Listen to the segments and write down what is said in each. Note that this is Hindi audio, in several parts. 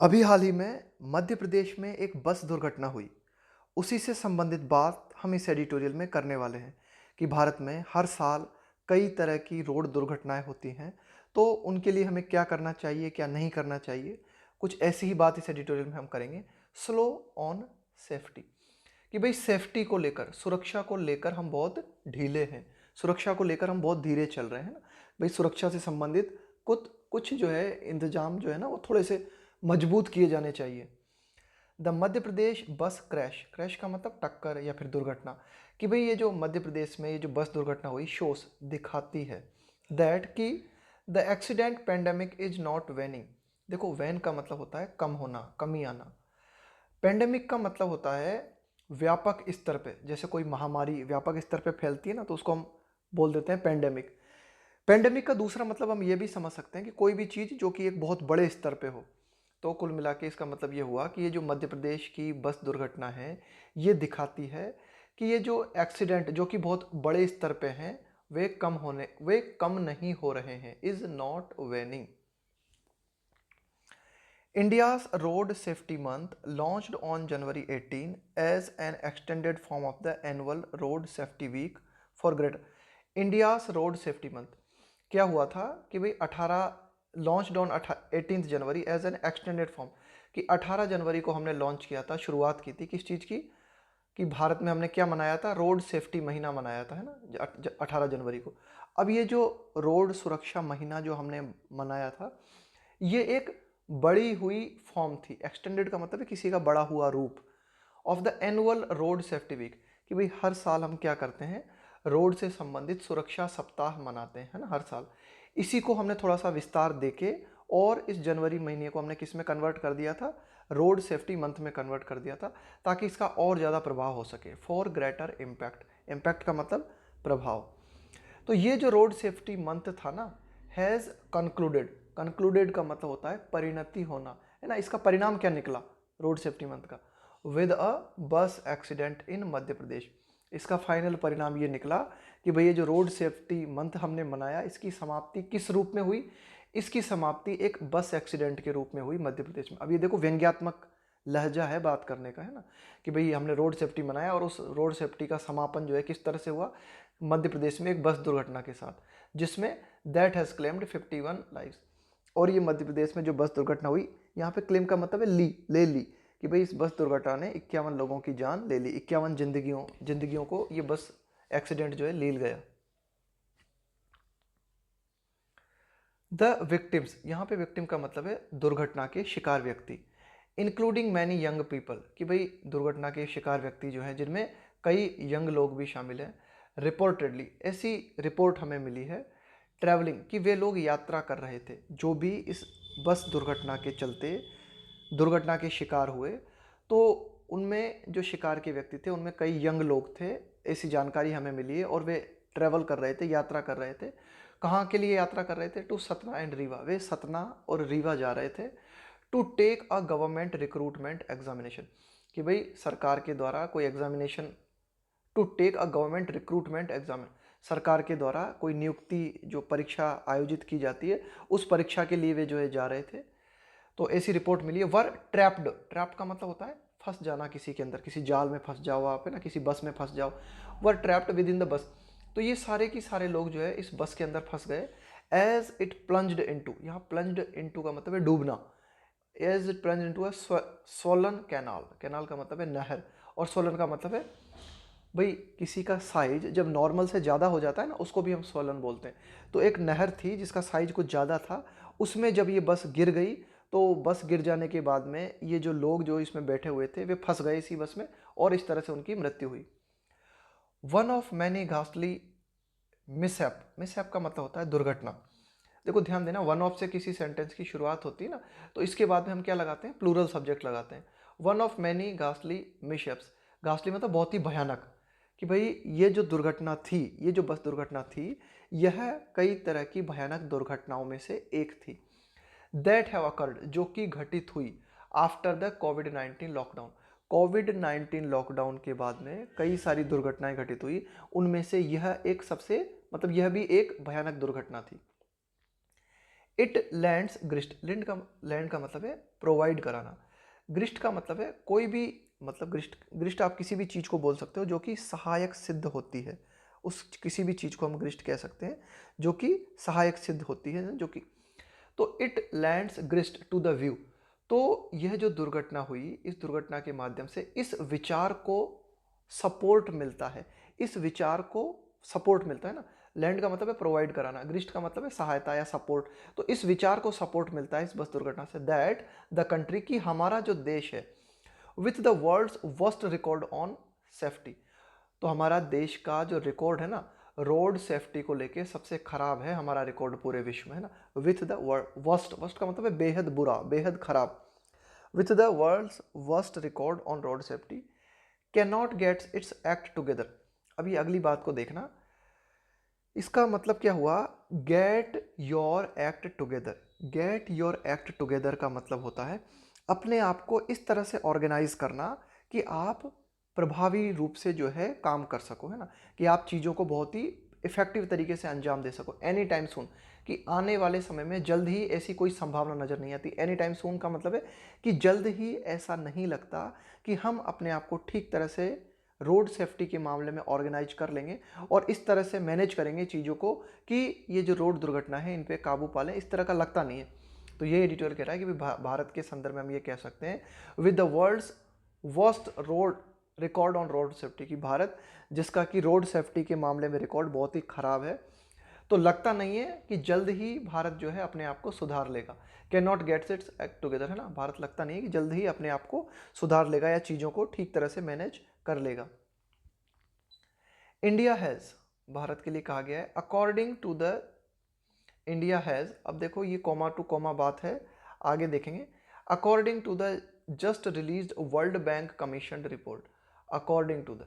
अभी हाल ही में मध्य प्रदेश में एक बस दुर्घटना हुई। उसी से संबंधित बात हम इस एडिटोरियल में करने वाले हैं कि भारत में हर साल कई तरह की रोड दुर्घटनाएं होती हैं, तो उनके लिए हमें क्या करना चाहिए, क्या नहीं करना चाहिए। कुछ ऐसी ही बात इस एडिटोरियल में हम करेंगे। स्लो ऑन सेफ्टी, कि भाई सेफ्टी को लेकर, सुरक्षा को लेकर हम बहुत ढीले हैं, सुरक्षा को लेकर हम बहुत धीरे चल रहे हैं ना। भाई सुरक्षा से संबंधित कुछ कुछ जो है इंतजाम जो है ना वो थोड़े से मजबूत किए जाने चाहिए। द मध्य प्रदेश बस क्रैश, क्रैश का मतलब टक्कर या फिर दुर्घटना, कि भाई ये जो मध्य प्रदेश में ये जो बस दुर्घटना हुई शोस दिखाती है दैट कि the accident pandemic is not waning. देखो वैन का मतलब होता है कम होना, कमी आना। पेंडेमिक का मतलब होता है व्यापक स्तर पे, जैसे कोई महामारी व्यापक स्तर पे फैलती है ना तो उसको हम बोल देते हैं पेंडेमिक। पेंडेमिक का दूसरा मतलब हम ये भी समझ सकते हैं कि कोई भी चीज़ जो कि एक बहुत बड़े स्तर पे हो। तो कुल मिला के इसका मतलब ये हुआ कि ये जो मध्य प्रदेश की बस दुर्घटना है ये दिखाती है कि ये जो एक्सीडेंट जो कि बहुत बड़े स्तर पे हैं वे कम नहीं हो रहे हैं, is not वेनिंग। India's Road Safety Month, launched on January 18 as an extended form of the annual Road Safety Week for Greater India's Road Safety Month। क्या हुआ था कि भाई 18 launched on 18 January as an extended form, कि 18 जनवरी को हमने लॉन्च किया था, शुरुआत की थी किस चीज़ की, कि भारत में हमने क्या मनाया था, रोड सेफ्टी महीना मनाया था, है ना, 18 जनवरी को। अब ये जो रोड सुरक्षा महीना जो हमने मनाया था ये एक बड़ी हुई फॉर्म थी। एक्सटेंडेड का मतलब है किसी का बड़ा हुआ रूप of the annual road safety week, कि भाई हर साल हम क्या करते हैं, रोड से संबंधित सुरक्षा सप्ताह मनाते हैं, है ना, हर साल। इसी को हमने थोड़ा सा विस्तार देके और इस जनवरी महीने को हमने किस में कन्वर्ट कर दिया था, रोड सेफ्टी मंथ में कन्वर्ट कर दिया था, ताकि इसका और ज़्यादा प्रभाव हो सके, फॉर ग्रेटर इम्पैक्ट। इम्पैक्ट का मतलब प्रभाव। तो ये जो रोड सेफ्टी मंथ था ना, हैज़ कंक्लूडेड, कंक्लूडेड का मतलब होता है परिणति होना, है ना। इसका परिणाम क्या निकला रोड सेफ्टी मंथ का, विद अ बस एक्सीडेंट इन मध्य प्रदेश। इसका फाइनल परिणाम ये निकला कि भाई ये जो रोड सेफ्टी मंथ हमने मनाया इसकी समाप्ति किस रूप में हुई, इसकी समाप्ति एक बस एक्सीडेंट के रूप में हुई मध्य प्रदेश में। अब ये देखो व्यंग्यात्मक लहजा है बात करने का, है ना, कि भाई हमने रोड सेफ्टी मनाया और उस रोड सेफ्टी का समापन जो है किस तरह से हुआ, मध्य प्रदेश में एक बस दुर्घटना के साथ, जिसमें दैट हैज़ क्लेम्ड 51 लाइव्स। और ये मध्य प्रदेश में जो बस दुर्घटना हुई, यहाँ पे क्लेम का मतलब है ले ली, कि भाई इस बस दुर्घटना ने 51 लोगों की जान ले ली, 51 जिंदगियों को ये बस एक्सीडेंट जो है ले गया। द विक्टिम्स, यहाँ पे विक्टिम का मतलब है दुर्घटना के शिकार व्यक्ति, इंक्लूडिंग मैनी यंग पीपल, कि भाई दुर्घटना के शिकार व्यक्ति जो हैं जिनमें कई यंग लोग भी शामिल हैं। रिपोर्टेडली, ऐसी रिपोर्ट हमें मिली है, ट्रैवलिंग, कि वे लोग यात्रा कर रहे थे जो भी इस बस दुर्घटना के चलते दुर्घटना के शिकार हुए, तो उनमें जो शिकार के व्यक्ति थे उनमें कई यंग लोग थे, ऐसी जानकारी हमें मिली है। और वे ट्रैवल कर रहे थे, यात्रा कर रहे थे। कहाँ के लिए यात्रा कर रहे थे, टू सतना एंड रीवा, वे सतना और रीवा जा रहे थे, to take a government recruitment examination, कि भाई सरकार के द्वारा कोई examination, to take a government recruitment exam, सरकार के द्वारा कोई नियुक्ति जो परीक्षा आयोजित की जाती है उस परीक्षा के लिए वे जो है जा रहे थे। तो ऐसी रिपोर्ट मिली है। वर ट्रैप्ड, ट्रैप का मतलब होता है फंस जाना किसी के अंदर, किसी जाल में फंस जाओ आप, है ना, किसी बस में फंस जाओ। वर trapped with in the bus, तो ये सारे की सारे लोग जो है इस बस के अंदर फंस गए। एज इट प्लंज्ड इनटू, यहाँ प्लंज्ड इनटू का मतलब है डूबना, as it plunged into a swollen canal, canal का मतलब है नहर, और सोलन का मतलब है भाई किसी का साइज जब नॉर्मल से ज़्यादा हो जाता है ना उसको भी हम सोलन बोलते हैं। तो एक नहर थी जिसका साइज कुछ ज़्यादा था, उसमें जब ये बस गिर गई, तो बस गिर जाने के बाद में ये जो लोग जो इसमें बैठे हुए थे वे फंस गए इसी बस में, और इस तरह से उनकी मृत्यु हुई। One of many ghastly mishap, mishap का मतलब होता है दुर्घटना। देखो ध्यान देना, वन ऑफ से किसी सेंटेंस की शुरुआत होती है ना तो इसके बाद में हम क्या लगाते हैं, प्लूरल सब्जेक्ट लगाते हैं। वन ऑफ मैनी घास्टली मिसहैप्स, घास्टली मतलब बहुत ही भयानक, कि भाई ये जो दुर्घटना थी, ये जो बस दुर्घटना थी, यह कई तरह की भयानक दुर्घटनाओं में से एक थी। दैट हैव अकर्ड, जो कि घटित हुई after the covid lockdown, covid lockdown के बाद में कई सारी दुर्घटनाएं घटित हुई, उनमें से यह एक सबसे, मतलब यह भी एक भयानक दुर्घटना थी। इट लैंड्स ग्रिस्ट, लैंड का मतलब है प्रोवाइड कराना, ग्रिस्ट का मतलब है कोई भी, मतलब ग्रिस्ट आप किसी भी चीज़ को बोल सकते हो जो कि सहायक सिद्ध होती है, उस किसी भी चीज़ को हम ग्रिस्ट कह सकते हैं जो कि सहायक सिद्ध होती है, जो कि, तो it lends grist to the view. तो यह जो दुर्घटना हुई, इस दुर्घटना के माध्यम से इस विचार को सपोर्ट मिलता है, इस विचार को सपोर्ट मिलता है ना, लैंड का मतलब है प्रोवाइड कराना, ग्रिस्ट का मतलब है सहायता या सपोर्ट, तो इस विचार को सपोर्ट मिलता है इस बस दुर्घटना से, दैट द कंट्री, की हमारा जो देश है, with the world's worst record on safety, तो हमारा देश का जो रिकॉर्ड है ना रोड सेफ्टी को लेके सबसे खराब है हमारा रिकॉर्ड पूरे विश्व में, है ना, विथ द वर्स्ट, वर्स्ट का मतलब है बेहद बुरा, बेहद खराब, with the world's worst record on road safety, can not gets its act together. अभी अगली बात को देखना, इसका मतलब क्या हुआ, get your act together, get your act together का मतलब होता है अपने आप को इस तरह से ऑर्गेनाइज करना कि आप प्रभावी रूप से जो है काम कर सको, है ना, कि आप चीज़ों को बहुत ही इफेक्टिव तरीके से अंजाम दे सको। एनी टाइम सून, कि आने वाले समय में जल्द ही ऐसी कोई संभावना नज़र नहीं आती। एनी टाइम सून का मतलब है कि जल्द ही ऐसा नहीं लगता कि हम अपने आप को ठीक तरह से रोड सेफ्टी के मामले में ऑर्गेनाइज कर लेंगे और इस तरह से मैनेज करेंगे चीज़ों को कि ये जो रोड दुर्घटना है इन पे काबू पा लें, इस तरह का लगता नहीं है। तो ये एडिटोरियल कह रहा है कि भारत के संदर्भ में हम ये कह सकते हैं with the world's worst road record on road safety, की भारत जिसका कि रोड सेफ्टी के मामले में रिकॉर्ड बहुत ही खराब है, तो लगता नहीं है कि जल्द ही भारत जो है अपने आप को सुधार लेगा। Can not gets its act together, है ना, भारत लगता नहीं है कि जल्द ही अपने आप को सुधार लेगा या चीज़ों को ठीक तरह से मैनेज कर लेगा। इंडिया हैज़, भारत के लिए कहा गया है according to the, India has, अब देखो ये कॉमा टू कॉमा बात है, आगे देखेंगे, according to the just released World Bank commission report, according to the,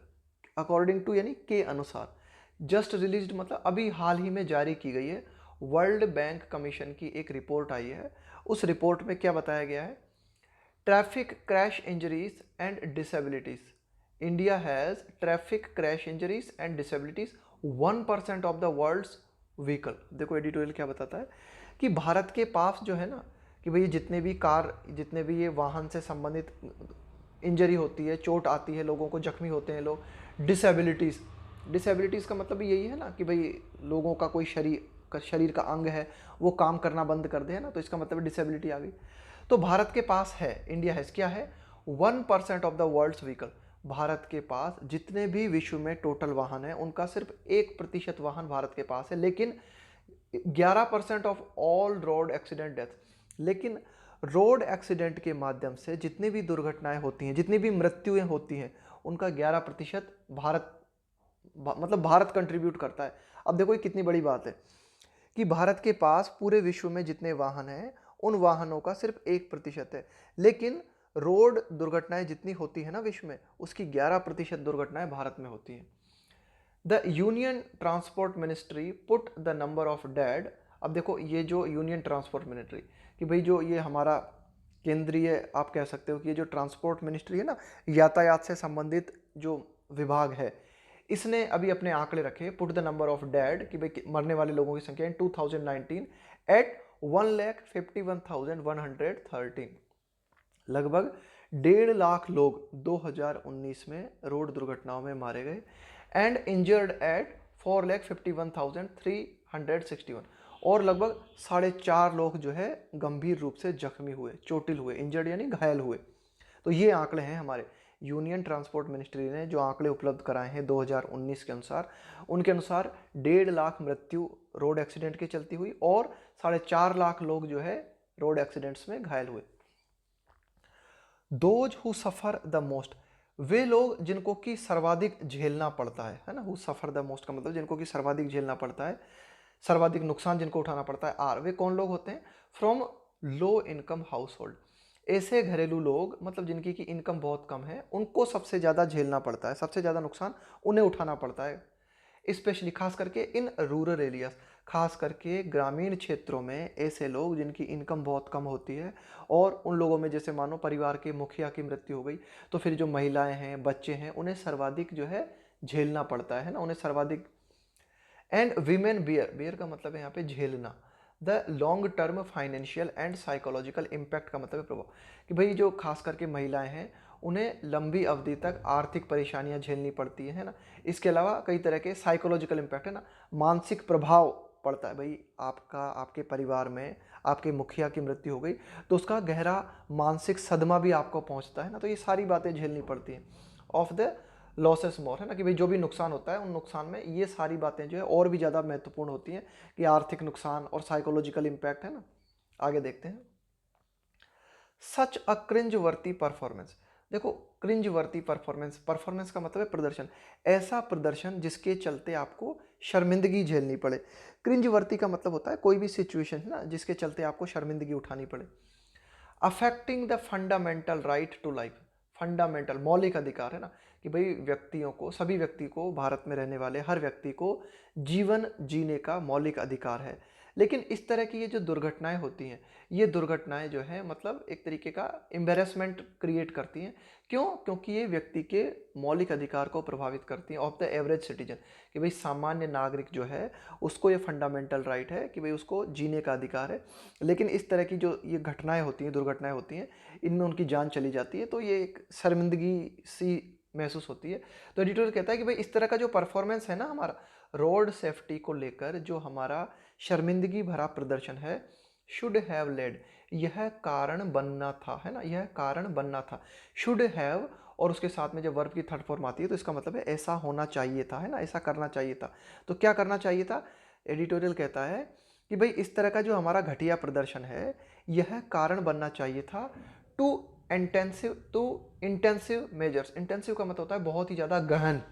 according to यानी के अनुसार, जस्ट रिलीज्ड मतलब अभी हाल ही में जारी की गई है, वर्ल्ड बैंक कमीशन की एक रिपोर्ट आई है। उस रिपोर्ट में क्या बताया गया है, traffic crash injuries and disabilities, India has traffic crash injuries and disabilities 1% of the world's vehicle. देखो एडिटोरियल क्या बताता है कि भारत के पास जो है ना, कि भाई जितने भी कार, जितने भी ये वाहन से संबंधित इंजरी होती है, चोट आती है, लोगों को जख्मी होते हैं लोग, डिसेबिलिटीज़, डिसेबिलिटीज़ का मतलब यही है ना कि भाई लोगों का कोई शरीर का अंग है वो काम करना बंद कर दे, है ना, तो इसका मतलब डिसेबिलिटी आ गई। तो भारत के पास है, इंडिया है, क्या है, 1% of the world's vehicle, Bharat के पास जितने भी विश्व में टोटल वाहन है उनका सिर्फ 1% वाहन भारत के पास है, लेकिन 11% of all road accident death, लेकिन रोड एक्सीडेंट के माध्यम से जितनी भी दुर्घटनाएं होती हैं, जितनी भी मृत्युएं होती हैं, उनका 11% भारत, मतलब भारत कंट्रीब्यूट करता है। अब देखो ये कितनी बड़ी बात है कि भारत के पास पूरे विश्व में जितने वाहन हैं उन वाहनों का सिर्फ 1% है, लेकिन रोड दुर्घटनाएं जितनी होती है ना विश्व में, उसकी 11% दुर्घटनाएं भारत में होती हैं। The union transport ministry put the number of dead, अब देखो ये जो यूनियन ट्रांसपोर्ट मिनिस्ट्री, कि भाई जो ये हमारा केंद्रीय, आप कह सकते हो कि ये जो ट्रांसपोर्ट मिनिस्ट्री है ना, यातायात से संबंधित जो विभाग है, इसने अभी अपने आंकड़े रखे, put the number of dead, कि भाई मरने वाले लोगों की संख्या इन 2019 एट 1,51,113, लगभग 1.5 लाख लोग 2019 में रोड दुर्घटनाओं में मारे गए, एंड इंजर्ड एट 4,51,361, और लगभग 4.5 लोग जो है गंभीर रूप से जख्मी हुए, चोटिल हुए, इंजर्ड यानी घायल हुए। तो ये आंकड़े हैं हमारे यूनियन ट्रांसपोर्ट मिनिस्ट्री ने जो आंकड़े उपलब्ध कराए हैं 2019 के अनुसार, उनके अनुसार 1.5 लाख मृत्यु रोड एक्सीडेंट के चलती हुई और 4.5 लाख लोग जो है रोड एक्सीडेंट्स में घायल हुए। Those who suffer the most, वे लोग जिनको कि सर्वाधिक झेलना पड़ता है ना, हु सफर द मोस्ट का मतलब जिनको कि सर्वाधिक झेलना पड़ता है, सर्वाधिक नुकसान जिनको उठाना पड़ता है, आर, वे कौन लोग होते हैं, from low income house hold, ऐसे घरेलू लोग मतलब जिनकी की इनकम बहुत कम है, उनको सबसे ज़्यादा झेलना पड़ता है, सबसे ज़्यादा नुकसान उन्हें उठाना पड़ता है, स्पेशली खास करके इन रूरल एरियाज, खास करके ग्रामीण क्षेत्रों में ऐसे लोग जिनकी इनकम बहुत कम होती है, और उन लोगों में जैसे मानो परिवार के मुखिया की मृत्यु हो गई तो फिर जो महिलाएं हैं, बच्चे हैं, उन्हें सर्वाधिक जो है झेलना पड़ता है ना, उन्हें सर्वाधिक। एंड वीमेन बियर, बियर का मतलब है यहाँ पे झेलना, the long term financial and psychological impact का मतलब है प्रभाव, कि भाई जो खास करके महिलाएं हैं उन्हें लंबी अवधि तक आर्थिक परेशानियां झेलनी पड़ती है ना। इसके अलावा कई तरह के साइकोलॉजिकल इम्पैक्ट है ना, मानसिक प्रभाव पड़ता है। भाई आपका आपके परिवार में आपके मुखिया की मृत्यु हो गई तो उसका गहरा मानसिक सदमा भी आपको पहुंचता है ना, तो ये सारी बातें झेलनी पड़ती हैं। ऑफ द लॉसेस मोर, है ना, कि भाई जो भी नुकसान होता है उन नुकसान में ये सारी बातें जो है और भी ज़्यादा महत्वपूर्ण होती हैं, कि आर्थिक नुकसान और साइकोलॉजिकल इम्पैक्ट, है ना। आगे देखते हैं। सच अ क्रिंज वर्ती परफॉर्मेंस। देखो, क्रिंज वर्ती परफॉर्मेंस, परफॉर्मेंस का मतलब है प्रदर्शन, ऐसा प्रदर्शन जिसके चलते आपको शर्मिंदगी झेलनी पड़े। क्रिंज वर्ती का मतलब होता है कोई भी सिचुएशन है ना जिसके चलते आपको शर्मिंदगी उठानी पड़े। Affecting the fundamental right to life, fundamental मौलिक अधिकार, है ना, कि भाई व्यक्तियों को, सभी व्यक्ति को, भारत में रहने वाले हर व्यक्ति को जीवन जीने का मौलिक अधिकार है। लेकिन इस तरह की ये जो दुर्घटनाएं होती हैं, ये दुर्घटनाएं जो है मतलब एक तरीके का एम्बेरसमेंट क्रिएट करती हैं। क्यों? क्योंकि ये व्यक्ति के मौलिक अधिकार को प्रभावित करती हैं, ऑफ द एवरेज सिटीजन, कि भाई सामान्य नागरिक जो है उसको ये फंडामेंटल राइट है कि भाई उसको जीने का अधिकार है। लेकिन इस तरह की जो ये घटनाएं होती हैं, दुर्घटनाएं होती हैं, इनमें उनकी जान चली जाती है, तो ये एक शर्मिंदगी सी महसूस होती है। तो एडिटोरियल कहता है कि भाई इस तरह का जो परफॉर्मेंस है ना हमारा रोड सेफ्टी को लेकर, जो हमारा शर्मिंदगी भरा प्रदर्शन है, शुड हैव लेड, यह कारण बनना था, है ना, यह कारण बनना था। शुड हैव, और उसके साथ में जब वर्ब की थर्ड फॉर्म आती है तो इसका मतलब है ऐसा होना चाहिए था, है ना, ऐसा करना चाहिए था। तो क्या करना चाहिए था? एडिटोरियल कहता है कि भाई इस तरह का जो हमारा घटिया प्रदर्शन है, यह कारण बनना चाहिए था टू इंटेंसिव मेजर्स। इंटेंसिव का मतलब होता है बहुत ही ज़्यादा गहन,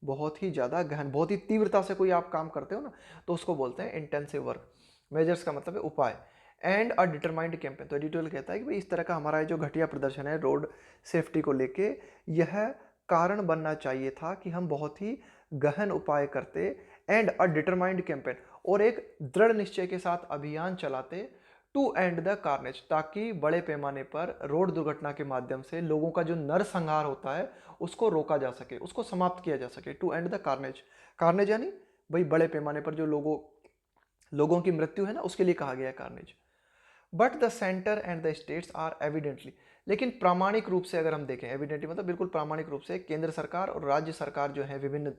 बहुत ही ज़्यादा गहन, बहुत ही तीव्रता से कोई आप काम करते हो ना, तो उसको बोलते हैं इंटेंसिव वर्क। मेजर्स का मतलब है उपाय। एंड अ डिटरमाइंड कैंपेन, तो एडिटोरियल कहता है कि भाई इस तरह का हमारा जो घटिया प्रदर्शन है रोड सेफ्टी को लेके, यह कारण बनना चाहिए था कि हम बहुत ही गहन उपाय करते, एंड अ डिटरमाइंड कैंपेन, और एक दृढ़ निश्चय के साथ अभियान चलाते, टू एंड द कार्नेज, ताकि बड़े पैमाने पर रोड दुर्घटना के माध्यम से लोगों का जो नरसंहार होता है उसको रोका जा सके, उसको समाप्त किया जा सके। To end the carnage, carnage यानी भाई बड़े पैमाने पर जो लोगों की मृत्यु है ना, उसके लिए कहा गया है carnage. But the centre and the states are evidently, लेकिन प्रामाणिक रूप से अगर हम देखें, एविडेंटली मतलब बिल्कुल प्रामाणिक रूप से, केंद्र सरकार और राज्य सरकार जो है, विभिन्न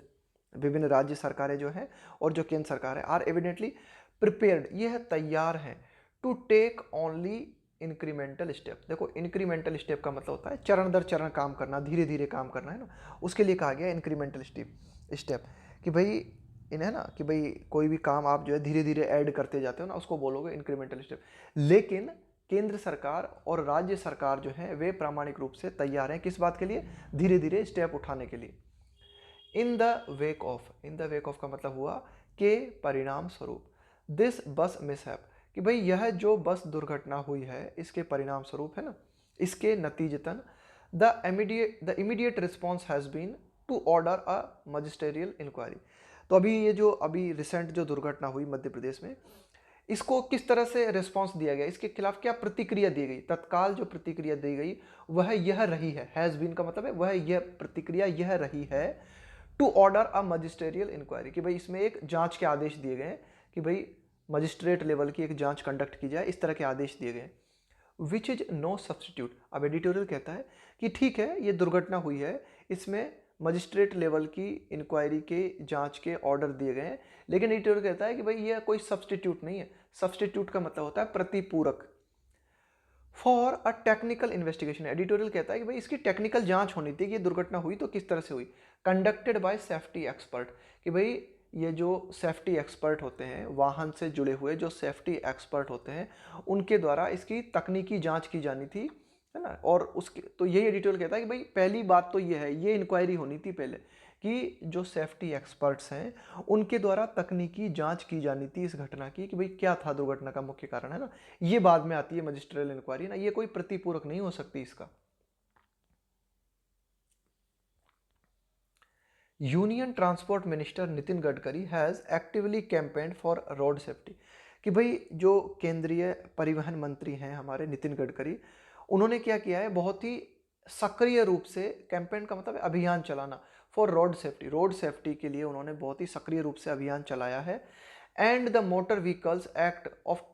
विभिन्न राज्य सरकारें जो हैं और जो केंद्र सरकार है, आर एविडेंटली प्रिपेयर्ड, ये है तैयार हैं, to take only incremental step. देखो, इंक्रीमेंटल स्टेप का मतलब होता है चरण दर चरण काम करना, धीरे धीरे काम करना, है ना, उसके लिए कहा गया इंक्रीमेंटल स्टेप, कि भाई इन्हें ना, कि भाई कोई भी काम आप जो है धीरे धीरे ऐड करते जाते हो ना, उसको बोलोगे इंक्रीमेंटल स्टेप। लेकिन केंद्र सरकार और राज्य सरकार जो है वे प्रामाणिक रूप से तैयार हैं किस बात के लिए? धीरे धीरे स्टेप उठाने के लिए। In the wake of, in the wake of का मतलब हुआ के परिणाम स्वरूप, दिस बस मिसहैप, कि भाई यह जो बस दुर्घटना हुई है इसके परिणाम स्वरूप, है ना, इसके नतीजतन the immediate response has been to order a magisterial inquiry. तो अभी ये जो अभी रिसेंट जो दुर्घटना हुई मध्य प्रदेश में, इसको किस तरह से रिस्पॉन्स दिया गया, इसके खिलाफ क्या प्रतिक्रिया दी गई? तत्काल जो प्रतिक्रिया दी गई वह यह रही है, हैज़ बीन का मतलब है वह यह प्रतिक्रिया यह रही है, to order a magisterial inquiry, कि भाई इसमें एक जांच के आदेश दिए गए कि भाई मजिस्ट्रेट लेवल की एक जांच कंडक्ट की जाए, इस तरह के आदेश दिए गए। विच इज नो सब्सटीट्यूट, अब एडिटोरियल कहता है कि ठीक है ये दुर्घटना हुई है, इसमें मजिस्ट्रेट लेवल की इंक्वायरी के जांच के ऑर्डर दिए गए हैं, लेकिन एडिटोरियल कहता है कि भाई यह कोई सब्सटीट्यूट नहीं है। सब्सटीट्यूट का मतलब होता है प्रतिपूरक। For a technical investigation, editorial कहता है कि भाई इसकी टेक्निकल जांच होनी थी कि ये दुर्घटना हुई तो किस तरह से हुई, कंडक्टेड बाय सेफ्टी एक्सपर्ट, कि भाई ये जो सेफ्टी एक्सपर्ट होते हैं, वाहन से जुड़े हुए जो सेफ्टी एक्सपर्ट होते हैं, उनके द्वारा इसकी तकनीकी जांच की जानी थी, है ना। और उसके तो यही एडिटोरियल कहता है कि भाई पहली बात तो ये है, ये इंक्वायरी होनी थी पहले, कि जो सेफ्टी एक्सपर्ट्स हैं उनके द्वारा तकनीकी जांच की जानी थी इस घटना की, कि भाई क्या था दुर्घटना का मुख्य कारण, है ना। ये बाद में आती है मजिस्ट्रियल इंक्वायरी ना, ये कोई प्रतिपूरक नहीं हो सकती इसका। Union transport minister Nitin Gadkari has actively campaigned for road safety, कि भाई जो केंद्रीय परिवहन मंत्री हैं हमारे नितिन गडकरी, उन्होंने क्या किया है, बहुत ही सक्रिय रूप से, कैंपेन का मतलब है अभियान चलाना, for road safety, road safety के लिए उन्होंने बहुत ही सक्रिय रूप से अभियान चलाया है। And the motor vehicles act of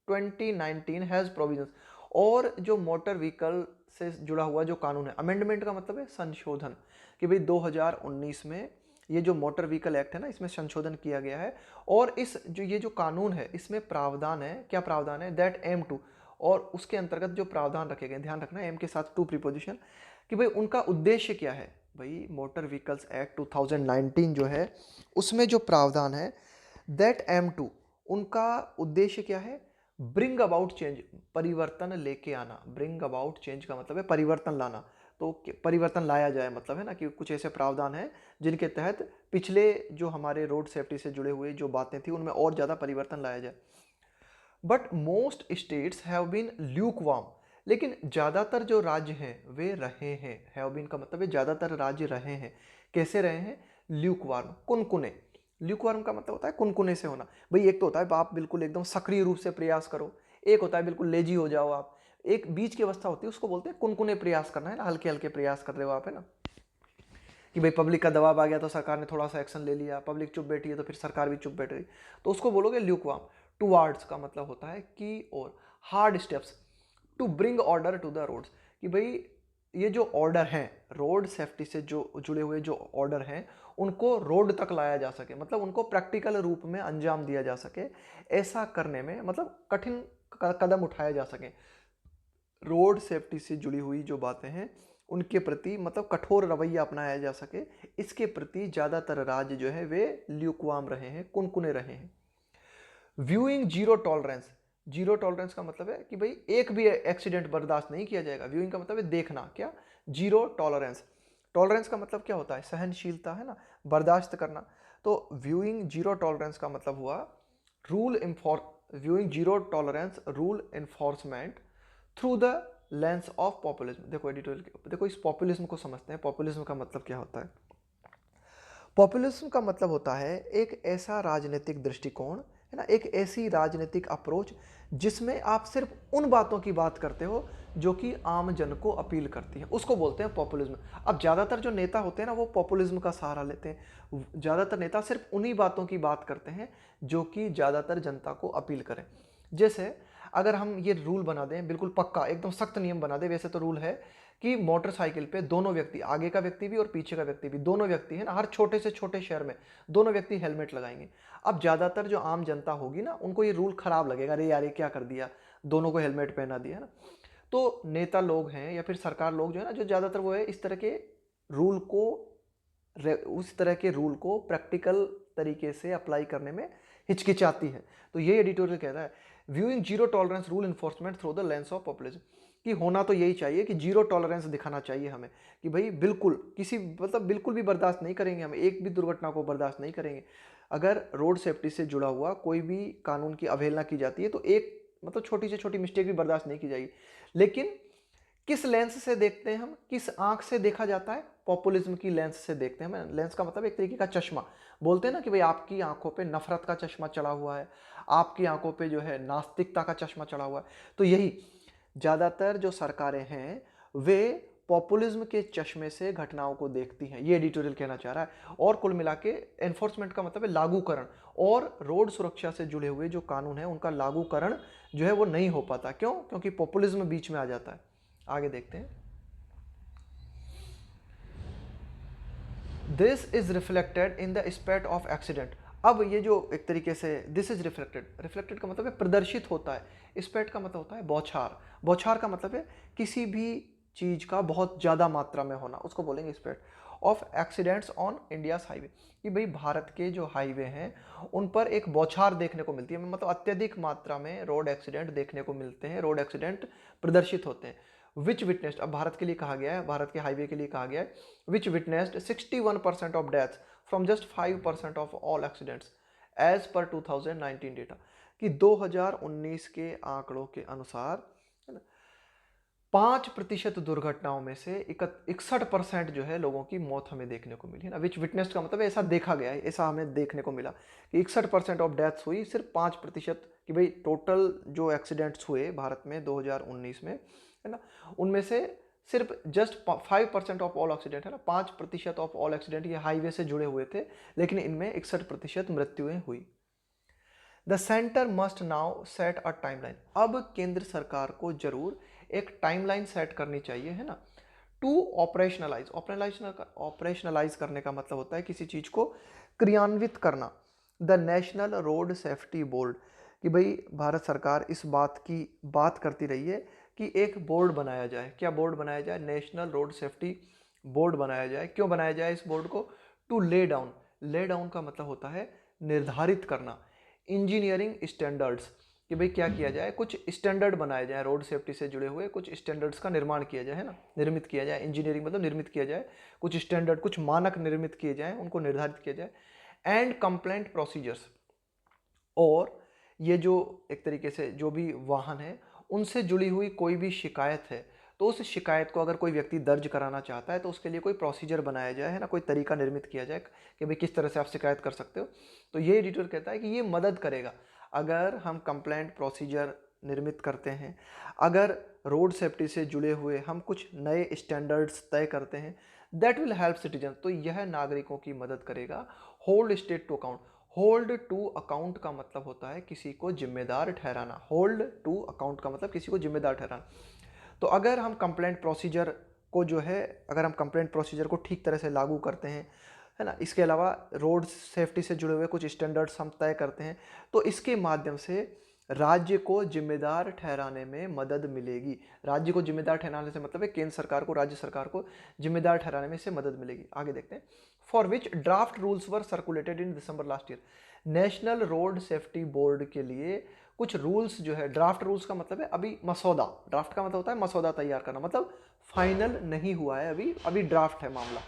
2019 has provisions, और जो मोटर व्हीकल से जुड़ा हुआ जो कानून है, अमेंडमेंट का मतलब है संशोधन, कि भाई 2019 में ये जो मोटर व्हीकल एक्ट है ना, इसमें संशोधन किया गया है, और इस जो ये जो कानून है इसमें प्रावधान है, क्या प्रावधान है, दैट एम टू, और उसके अंतर्गत जो प्रावधान रखे गए, ध्यान रखना एम के साथ टू प्रीपोजिशन, कि भाई उनका उद्देश्य क्या है। भाई मोटर व्हीकल्स एक्ट 2019 जो है उसमें जो प्रावधान है दैट एम टू, उनका उद्देश्य क्या है, ब्रिंग अबाउट चेंज, परिवर्तन लेके आना। ब्रिंग अबाउट चेंज का मतलब है परिवर्तन लाना, तो परिवर्तन लाया जाए मतलब है ना कि कुछ ऐसे प्रावधान हैं जिनके तहत पिछले जो हमारे रोड सेफ्टी से जुड़े हुए जो बातें थी उनमें और ज़्यादा परिवर्तन लाया जाए। But most states have been lukewarm, लेकिन ज़्यादातर जो राज्य हैं वे रहे हैं, हैव बीन का मतलब है ज़्यादातर राज्य रहे हैं। कैसे रहे हैं, ल्यूकवार्म, कुनकुने। ल्यूकवार्म का मतलब होता है कुनकुने से होना। भाई एक तो होता है आप बिल्कुल एकदम सक्रिय रूप से प्रयास करो, एक होता है बिल्कुल लेजी हो जाओ आप, एक बीच की अवस्था होती है उसको बोलते हैं कुनकुने प्रयास करना, है ना, हल्के हल्के प्रयास कर रहे हो आप, है ना, कि भाई पब्लिक का दबाव आ गया तो सरकार ने थोड़ा सा एक्शन ले लिया, पब्लिक चुप बैठी है तो फिर सरकार भी चुप बैठ गई, तो उसको बोलोगे ल्यूकवार्म। टुवार्ड्स का मतलब होता है की और, hard steps to bring order to the roads, कि भाई ये जो ऑर्डर हैं रोड सेफ्टी से जो जुड़े हुए जो ऑर्डर हैं उनको रोड तक लाया जा सके, मतलब उनको प्रैक्टिकल रूप में अंजाम दिया जा सके, ऐसा करने में मतलब कठिन कदम उठाया जा सके। रोड सेफ्टी से जुड़ी हुई जो बातें हैं उनके प्रति मतलब कठोर रवैया अपनाया जा सके, इसके प्रति ज़्यादातर राज्य जो है वे ल्यूकवार्म रहे हैं, कुनकुने रहे हैं। Viewing zero tolerance, zero tolerance का मतलब है कि भाई एक भी एक्सीडेंट बर्दाश्त नहीं किया जाएगा। व्यूइंग का मतलब है देखना, क्या, जीरो टॉलरेंस। टॉलरेंस का मतलब क्या होता है, सहनशीलता, है ना, बर्दाश्त करना। तो व्यूइंग जीरो टॉलरेंस का मतलब हुआ rule viewing zero tolerance rule enforcement through the lens of populism. देखो एडिटोरियल, देखो इस पॉपुलिज्म को समझते हैं। पॉपुलिज्म का मतलब क्या होता है, पॉपुलिज्म का मतलब होता है एक ऐसा राजनीतिक दृष्टिकोण, है ना, एक ऐसी राजनीतिक अप्रोच जिसमें आप सिर्फ उन बातों की बात करते हो जो कि आम जन को अपील करती है, उसको बोलते हैं पॉपुलिज्म। अब ज़्यादातर जो नेता होते हैं ना वो पॉपुलिज्म का सहारा लेते हैं, ज़्यादातर नेता सिर्फ उन्हीं बातों की बात करते हैं जो कि ज़्यादातर जनता को अपील करें। जैसे अगर हम ये रूल बना दें बिल्कुल पक्का एकदम सख्त नियम बना दें, वैसे तो रूल है कि मोटरसाइकिल पे दोनों व्यक्ति, आगे का व्यक्ति भी और पीछे का व्यक्ति भी, दोनों व्यक्ति है ना, हर छोटे से छोटे शहर में दोनों व्यक्ति हेलमेट लगाएंगे। अब ज़्यादातर जो आम जनता होगी ना उनको ये रूल खराब लगेगा, अरे यार ये क्या कर दिया, दोनों को हेलमेट पहना दिया, है ना। तो नेता लोग हैं या फिर सरकार लोग जो है ना, जो ज़्यादातर वो है इस तरह के रूल को, उस तरह के रूल को प्रैक्टिकल तरीके से अप्लाई करने में हिचकिचाती है। तो ये एडिटोरियल कहता है viewing zero tolerance rule enforcement through the lens of populism, कि होना तो यही चाहिए कि जीरो टॉलरेंस दिखाना चाहिए हमें, कि भाई बिल्कुल किसी मतलब बिल्कुल भी बर्दाश्त नहीं करेंगे, हम एक भी दुर्घटना को बर्दाश्त नहीं करेंगे। अगर रोड सेफ्टी से जुड़ा हुआ कोई भी कानून की अवहेलना की जाती है तो एक मतलब छोटी से छोटी मिस्टेक भी बर्दाश्त नहीं की जाएगी। लेकिन किस लेंस से देखते हैं हम, किस आंख से देखा जाता है, पॉपुलिज्म की लेंस से देखते हैं हम। लेंस का मतलब एक तरीके का चश्मा, बोलते हैं ना कि भाई आपकी आंखों पे नफरत का चश्मा चढ़ा हुआ है, आपकी आंखों पे जो है नास्तिकता का चश्मा चढ़ा हुआ है। तो यही ज़्यादातर जो सरकारें हैं वे पॉपुलिज्म के चश्मे से घटनाओं को देखती हैं, ये एडिटोरियल कहना चाह रहा है। और कुल मिला के एनफोर्समेंट का मतलब है लागूकरण, और रोड सुरक्षा से जुड़े हुए जो कानून है उनका लागूकरण जो है वो नहीं हो पाता। क्यों, क्योंकि पॉपुलिज्म बीच में आ जाता है। आगे देखते हैं। This is reflected in the स्पेट of accident. अब ये जो एक तरीके से दिस इज रिफ्लेक्टेड, रिफ्लेक्टेड का मतलब है प्रदर्शित होता है, स्पेट का मतलब होता है बौछार, बौछार का मतलब है किसी भी चीज का बहुत ज्यादा मात्रा में होना, उसको बोलेंगे स्पेट of accidents on India's highway, कि भाई भारत के जो हाईवे हैं उन पर एक बौछार देखने को मिलती है, मतलब अत्यधिक मात्रा में रोड एक्सीडेंट देखने को मिलते हैं, रोड एक्सीडेंट प्रदर्शित होते हैं। विच विटनेस्ड, अब भारत के लिए कहा गया है, भारत के हाईवे के लिए कहा गया है, which witnessed 61% of deaths from just 5% of all accidents as per 2019 data, कि 2019 के आंकड़ों के अनुसार 5% दुर्घटनाओं में से 61% जो है लोगों की मौत हमें देखने को मिली, है ना। विच विटनेस्ड का मतलब ऐसा देखा गया है, ऐसा हमें देखने को मिला कि 61% ऑफ डेथ्स हुई, सिर्फ 5%, कि भाई टोटल जो एक्सीडेंट्स हुए भारत में 2019 में, है ना, उनमें से सिर्फ जस्ट 5% ऑफ ऑल एक्सीडेंट, है ना, 5% ऑफ ऑल एक्सीडेंट ये हाईवे से जुड़े हुए थे, लेकिन इनमें 61% मृत्युएं हुई। The centre must now set a timeline. अब केंद्र सरकार को जरूर एक टाइमलाइन सेट करनी चाहिए, है ना, टू ऑपरेशनलाइज। ऑपरेशनलाइज करने का मतलब होता है किसी चीज को क्रियान्वित करना। The national road safety board, कि भाई भारत सरकार इस बात की बात करती रही है कि एक बोर्ड बनाया जाए। क्या बोर्ड बनाया जाए? नेशनल रोड सेफ्टी बोर्ड बनाया जाए। क्यों बनाया जाए इस बोर्ड को? To lay down. Lay down का मतलब होता है निर्धारित करना। इंजीनियरिंग स्टैंडर्ड्स, कि भाई क्या किया जाए, कुछ स्टैंडर्ड बनाए जाए, रोड सेफ्टी से जुड़े हुए कुछ स्टैंडर्ड्स का निर्माण किया जाए, है ना, निर्मित किया जाए। इंजीनियरिंग मतलब निर्मित किया जाए, कुछ स्टैंडर्ड, कुछ मानक निर्मित किए जाए, उनको निर्धारित किया जाए। एंड कंप्लेंट प्रोसीजर्स, और ये जो एक तरीके से जो भी वाहन है उनसे जुड़ी हुई कोई भी शिकायत है, तो उस शिकायत को अगर कोई व्यक्ति दर्ज कराना चाहता है तो उसके लिए कोई प्रोसीजर बनाया जाए, है ना, कोई तरीका निर्मित किया जाए कि भाई किस तरह से आप शिकायत कर सकते हो। तो ये एडिटर कहता है कि ये मदद करेगा अगर हम कंप्लेंट प्रोसीजर निर्मित करते हैं, अगर रोड सेफ्टी से जुड़े हुए हम कुछ नए स्टैंडर्ड्स तय करते हैं, दैट विल हेल्प सिटीजन, तो यह नागरिकों की मदद करेगा। Hold state to account. Hold to account का मतलब होता है किसी को जिम्मेदार ठहराना। होल्ड टू अकाउंट का मतलब किसी को जिम्मेदार ठहराना। तो अगर हम कंप्लेंट प्रोसीजर को जो है, अगर हम कंप्लेंट प्रोसीजर को ठीक तरह से लागू करते हैं, है ना, इसके अलावा रोड सेफ्टी से जुड़े हुए कुछ स्टैंडर्ड्स हम तय करते हैं, तो इसके माध्यम से राज्य को जिम्मेदार ठहराने में मदद मिलेगी। राज्य को जिम्मेदार ठहराने से मतलब है केंद्र सरकार को, राज्य सरकार को जिम्मेदार ठहराने में इससे मदद मिलेगी। आगे देखते हैं। For which draft rules were circulated in December last year. National road safety board के लिए कुछ रूल्स जो है, ड्राफ्ट रूल्स का मतलब है अभी मसौदा, ड्राफ्ट का मतलब होता है मसौदा तैयार करना, मतलब फाइनल नहीं हुआ है, अभी अभी ड्राफ्ट है मामला।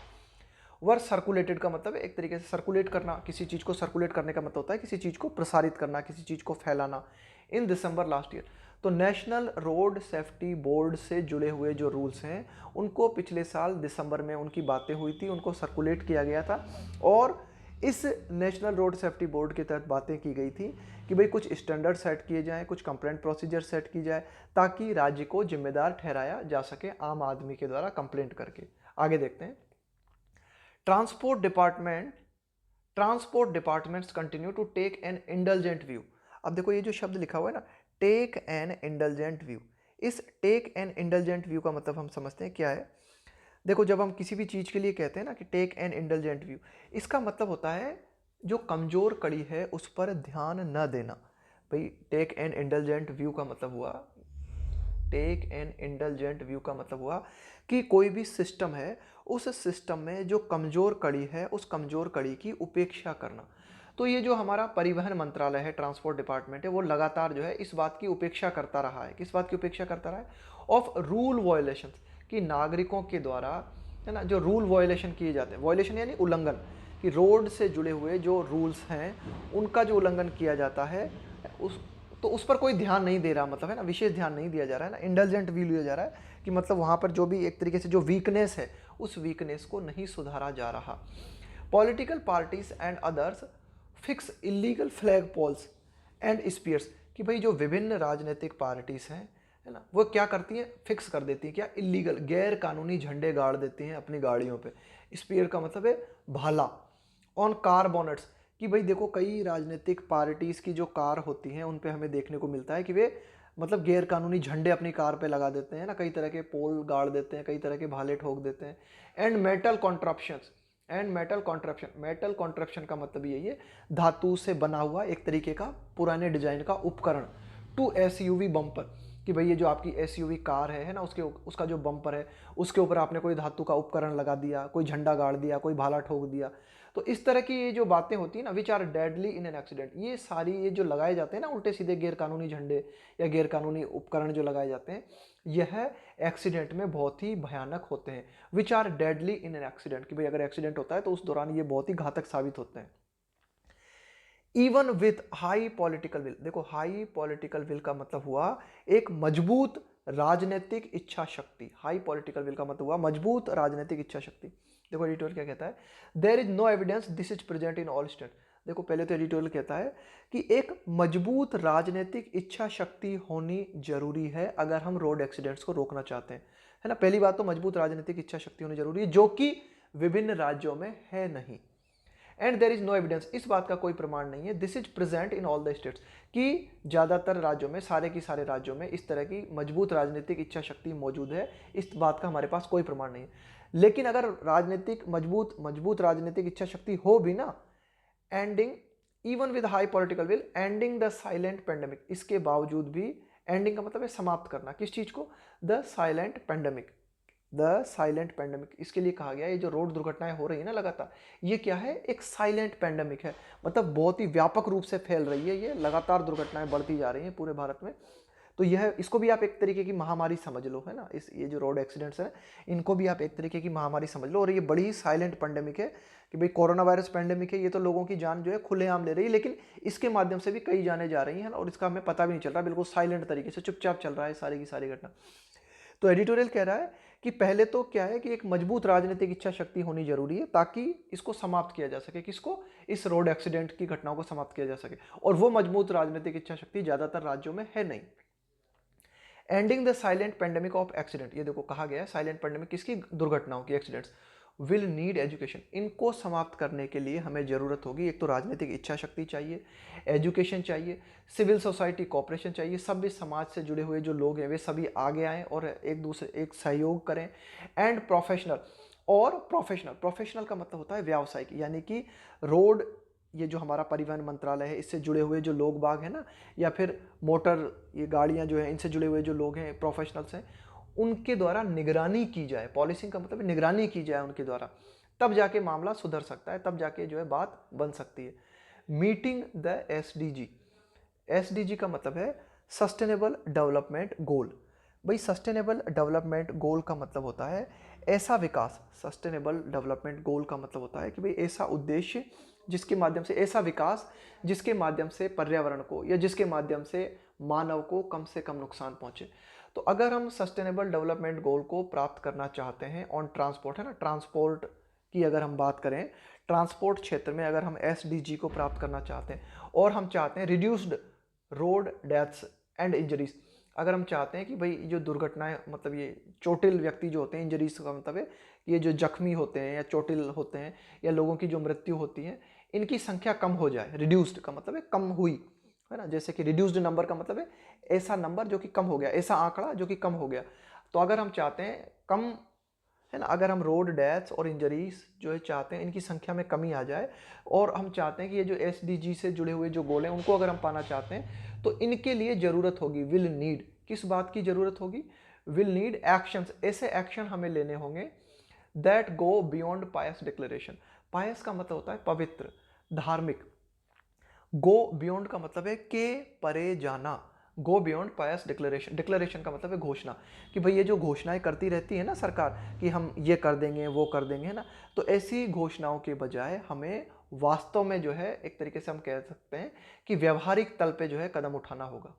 वर सर्कुलेटेड का मतलब है एक तरीके से सर्कुलेट करना, किसी चीज को सर्कुलेट करने का मतलब होता है किसी चीज को प्रसारित करना, किसी चीज को फैलाना। इन दिसंबर लास्ट ईयर, तो नेशनल रोड सेफ्टी बोर्ड से जुड़े हुए जो रूल्स हैं उनको पिछले साल दिसंबर में उनकी बातें हुई थी, उनको सर्कुलेट किया गया था, और इस नेशनल रोड सेफ्टी बोर्ड के तहत बातें की गई थी कि भाई कुछ स्टैंडर्ड सेट किए जाएं, कुछ कंप्लेंट प्रोसीजर सेट की जाए, ताकि राज्य को जिम्मेदार ठहराया जा सके आम आदमी के द्वारा कंप्लेंट करके। आगे देखते हैं। Transport department, transport departments continue to take an indulgent view. अब देखो ये जो शब्द लिखा हुआ है ना, टेक एन इंडल्जेंट व्यू, इस टेक एन इंडल्जेंट व्यू का मतलब हम समझते हैं क्या है। देखो जब हम किसी भी चीज के लिए कहते हैं ना कि टेक एन इंडल्जेंट व्यू, इसका मतलब होता है जो कमजोर कड़ी है उस पर ध्यान न देना। भाई टेक एन इंडल्जेंट व्यू का मतलब हुआ, टेक एन इंडल्जेंट व्यू का मतलब हुआ कि कोई भी सिस्टम है, उस सिस्टम में जो कमजोर कड़ी है उस कमजोर कड़ी की उपेक्षा करना। तो ये जो हमारा परिवहन मंत्रालय है, ट्रांसपोर्ट डिपार्टमेंट है, वो लगातार जो है इस बात की उपेक्षा करता रहा है। किस बात की उपेक्षा करता रहा है? ऑफ रूल वायलेशन, कि नागरिकों के द्वारा, है ना, जो रूल वायलेशन किए जाते हैं, वायलेशन यानी उल्लंघन, कि रोड से जुड़े हुए जो रूल्स हैं उनका जो उल्लंघन किया जाता है उस, तो उस पर कोई ध्यान नहीं दे रहा, मतलब है ना, विशेष ध्यान नहीं दिया जा रहा है ना, इंडल्जेंट व्यू लिया जा रहा है कि मतलब वहां पर जो भी एक तरीके से जो वीकनेस है उस वीकनेस को नहीं सुधारा जा रहा। Political parties and others fix illegal flag poles and spears, कि भाई जो विभिन्न राजनीतिक पार्टीज हैं, है ना, वो क्या करती हैं, फिक्स कर देती हैं क्या, इलीगल गैर कानूनी झंडे गाड़ देती हैं अपनी गाड़ियों पे। स्पीयर का मतलब है भाला। ऑन कार बोनट्स, कि भाई देखो कई राजनीतिक पार्टीज की जो कार होती हैं उन पे हमें देखने को मिलता है कि वे मतलब गैर कानूनी झंडे अपनी कार पे लगा देते हैं ना, कई तरह के पोल गाड़ देते हैं, कई तरह के भाले ठोक देते हैं। And metal contraptions, and metal contraption, metal contraption का मतलब यही है धातु से बना हुआ एक तरीके का पुराने डिजाइन का उपकरण। टू एसयूवी बम्पर, कि भाई ये जो आपकी एसयूवी कार है ना, उसके उसका जो बम्पर है उसके ऊपर आपने कोई धातु का उपकरण लगा दिया, कोई झंडा गाड़ दिया, कोई भाला ठोक दिया। तो इस तरह की ये जो बातें होती है ना, which are deadly in an accident, ये सारी ये जो लगाए जाते हैं ना उल्टे सीधे गैर कानूनी झंडे या गैर कानूनी उपकरण जो लगाए जाते हैं, यह एक्सीडेंट में बहुत ही भयानक होते हैं। Which are deadly in an accident, कि भाई अगर एक्सीडेंट होता है तो उस दौरान ये बहुत ही घातक साबित होते हैं। Even with high political will, देखो हाई पॉलिटिकल विल का मतलब हुआ एक मजबूत राजनीतिक इच्छा शक्ति। हाई पॉलिटिकल विल का मतलब हुआ मजबूत राजनीतिक इच्छा शक्ति। देखो एडिटोरियल क्या कहता है, there is no evidence this is present in all state. देखो पहले तो एडिटोरियल कहता है कि एक मजबूत राजनीतिक इच्छा शक्ति होनी जरूरी है अगर हम रोड एक्सीडेंट्स को रोकना चाहते हैं, है ना। पहली बात तो मजबूत राजनीतिक इच्छा शक्ति होनी जरूरी है, जो कि विभिन्न राज्यों में है नहीं। And there is no evidence, इस बात का कोई प्रमाण नहीं है, this is present in all the states, कि ज़्यादातर राज्यों में, सारे की सारे राज्यों में इस तरह की मजबूत राजनीतिक इच्छा शक्ति मौजूद है, इस बात का हमारे पास कोई प्रमाण नहीं है। लेकिन अगर राजनीतिक मजबूत राजनीतिक इच्छा शक्ति हो भी ना, ending even with high political will, ending the silent pandemic, इसके बावजूद भी, एंडिंग का मतलब है समाप्त करना, किस चीज को, the silent pandemic, the silent pandemic, इसके लिए कहा गया ये जो रोड दुर्घटनाएं हो रही है ना लगातार, ये क्या है, एक साइलेंट पेंडेमिक है, मतलब बहुत ही व्यापक रूप से फैल रही है, ये लगातार दुर्घटनाएं बढ़ती जा रही हैं पूरे भारत में। तो यह, इसको भी आप एक तरीके की महामारी समझ लो, है ना, इस ये जो रोड एक्सीडेंट्स हैं इनको भी आप एक तरीके की महामारी समझ लो। और ये बड़ी ही साइलेंट पेंडेमिक है कि भाई कोरोना वायरस पेंडेमिक है, ये तो लोगों की जान जो है खुलेआम ले रही है, लेकिन इसके माध्यम से भी कई जानें जा रही हैं और इसका हमें पता भी नहीं चल रहा, बिल्कुल साइलेंट तरीके से चुपचाप चल रहा है सारी की सारी घटना। तो एडिटोरियल कह रहा है कि पहले तो क्या है कि एक मजबूत राजनीतिक इच्छा शक्ति होनी जरूरी है ताकि इसको समाप्त किया जा सके, किसको, इस रोड एक्सीडेंट की घटनाओं को समाप्त किया जा सके, और वो मजबूत राजनीतिक इच्छा शक्ति ज्यादातर राज्यों में है नहीं। Ending the silent pandemic of accident, ये देखो कहा गया है साइलेंट पेंडेमिक किसकी, दुर्घटनाओं की, एक्सीडेंट्स, विल नीड एजुकेशन, इनको समाप्त करने के लिए हमें जरूरत होगी, एक तो राजनीतिक इच्छा शक्ति चाहिए, एजुकेशन चाहिए, सिविल सोसाइटी कॉपरेशन चाहिए, सभी समाज से जुड़े हुए जो लोग हैं वे सभी आगे आएँ और एक सहयोग करें, एंड प्रोफेशनल, और प्रोफेशनल का मतलब होता है व्यावसायिक, यानी कि रोड, ये जो हमारा परिवहन मंत्रालय है इससे जुड़े हुए जो लोग बाग हैं ना, या फिर मोटर ये गाड़ियां जो है इनसे जुड़े हुए जो लोग हैं, प्रोफेशनल्स हैं, उनके द्वारा निगरानी की जाए, पॉलिसिंग का मतलब निगरानी की जाए उनके द्वारा, तब जाके मामला सुधर सकता है, तब जाके जो है बात बन सकती है। मीटिंग द एसडीजी, एसडीजी का मतलब है सस्टेनेबल डेवलपमेंट गोल। भाई सस्टेनेबल डेवलपमेंट गोल का मतलब होता है ऐसा विकास, सस्टेनेबल डेवलपमेंट गोल का मतलब होता है कि भाई ऐसा उद्देश्य जिसके माध्यम से, ऐसा विकास जिसके माध्यम से पर्यावरण को या जिसके माध्यम से मानव को कम से कम नुकसान पहुंचे। तो अगर हम सस्टेनेबल डेवलपमेंट गोल को प्राप्त करना चाहते हैं ऑन ट्रांसपोर्ट, है ना, ट्रांसपोर्ट की अगर हम बात करें, ट्रांसपोर्ट क्षेत्र में अगर हम एसडीजी को प्राप्त करना चाहते हैं और हम चाहते हैं reduced road deaths and injuries, अगर हम चाहते हैं कि भाई जो दुर्घटनाएं, मतलब ये चोटिल व्यक्ति जो होते हैं, इंजरीज का मतलब है ये जो जख्मी होते हैं या चोटिल होते हैं या लोगों की जो मृत्यु होती है, इनकी संख्या कम हो जाए, रिड्यूस्ड का मतलब है कम हुई, है ना, जैसे कि रिड्यूस्ड नंबर का मतलब है ऐसा नंबर जो कि कम हो गया, ऐसा आंकड़ा जो कि कम हो गया। तो अगर हम चाहते हैं कम, है ना, अगर हम रोड डेथ्स और इंजरीज जो है चाहते हैं इनकी संख्या में कमी आ जाए, और हम चाहते हैं कि ये जो एसडीजी से जुड़े हुए जो गोल हैं उनको अगर हम पाना चाहते हैं, तो इनके लिए जरूरत होगी, विल नीड, किस बात की जरूरत होगी, विल नीड एक्शंस, ऐसे एक्शन हमें लेने होंगे that go beyond pious declaration. Pious का मतलब होता है पवित्र, धार्मिक, गो बियॉन्ड का मतलब है के परे जाना, गो बियॉन्ड पायस डिक्लेरेशन, डिक्लेरेशन का मतलब है घोषणा, कि भाई ये जो घोषणाएं करती रहती है ना सरकार कि हम ये कर देंगे वो कर देंगे, है ना, तो ऐसी घोषणाओं के बजाय हमें वास्तव में जो है एक तरीके से हम कह सकते हैं कि व्यवहारिक तल पे जो है कदम उठाना होगा।